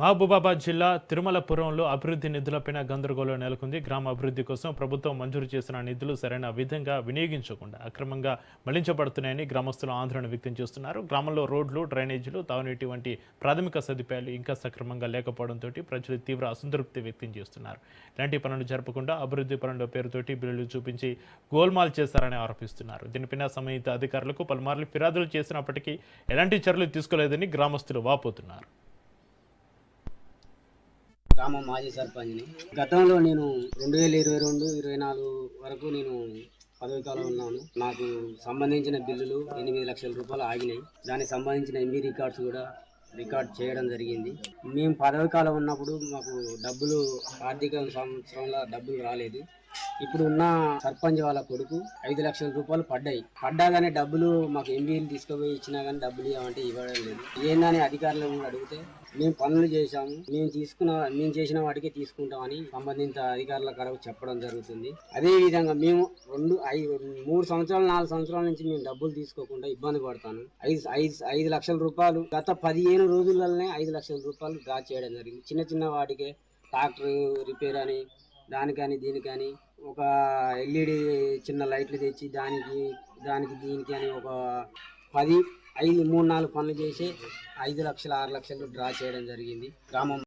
మహబూబాబాద్ జిల్లా తిరుమలపురంలో అభివృద్ధి నిధులపైన గందరగోళం నెలకొంది. గ్రామ అభివృద్ధి కోసం ప్రభుత్వం మంజూరు చేసిన నిధులు సరైన విధంగా వినియోగించకుండా అక్రమంగా మళ్లించబడుతున్నాయని గ్రామస్తులు ఆందోళన వ్యక్తం చేస్తున్నారు. గ్రామంలో రోడ్లు, డ్రైనేజీలు, తాగునీటి వంటి ప్రాథమిక సదుపాయాలు ఇంకా సక్రమంగా లేకపోవడంతో ప్రజలు తీవ్ర అసంతృప్తి వ్యక్తం చేస్తున్నారు. ఇలాంటి పనులు జరపకుండా అభివృద్ధి పనుల పేరుతోటి బిల్లులు చూపించి గోల్మాల్ చేశారని ఆరోపిస్తున్నారు. దీనిపైన సంబంధిత అధికారులకు పలుమార్లు ఫిర్యాదులు చేసినప్పటికీ ఎలాంటి చర్యలు తీసుకోలేదని గ్రామస్తులు వాపోతున్నారు. గ్రామ మాజీ సర్పంచ్ని. గతంలో నేను 2022-24 వరకు నేను పదవి కాలం ఉన్నాను. నాకు సంబంధించిన బిల్లులు 8 లక్షల రూపాయలు ఆగినాయి. దానికి సంబంధించిన ఎంబీ రికార్డ్స్ కూడా రికార్డ్ చేయడం జరిగింది. మేము పదవి కాలం ఉన్నప్పుడు మాకు డబ్బులు ఆర్థిక సంవత్సరంలో డబ్బులు రాలేదు. ఇప్పుడు ఉన్న సర్పంచ్ వాళ్ళ కొడుకు 5 లక్షల రూపాయలు పడ్డా కానీ డబ్బులు మాకు ఎంబీలు తీసుకుపోయి ఇచ్చినా కానీ డబ్బులు ఇవ్వమంటే ఇవ్వడం లేదు. ఏందని అధికారులను అడిగితే మేము పనులు చేశాము, మేము చేసిన వాటికే తీసుకుంటామని సంబంధిత అధికారుల కడకు చెప్పడం జరుగుతుంది. అదే విధంగా మేము 3 సంవత్సరాలు 4 సంవత్సరాల నుంచి మేము డబ్బులు తీసుకోకుండా ఇబ్బంది పడతాను. 5 లక్షల రూపాయలు గత 15 రోజులలోనే 5 లక్షల రూపాయలు డ్రా చేయడం జరిగింది. చిన్న చిన్న వాటికే ట్రాక్టర్ రిపేర్ అని దానికని దీనికని ఒక ఎల్ఈడి చిన్న లైట్లు తెచ్చి దానికి దీనికి అని ఒక 3-4 పనులు చేసి 5 లక్షలు 6 లక్షలు డ్రా చేయడం జరిగింది. గ్రామం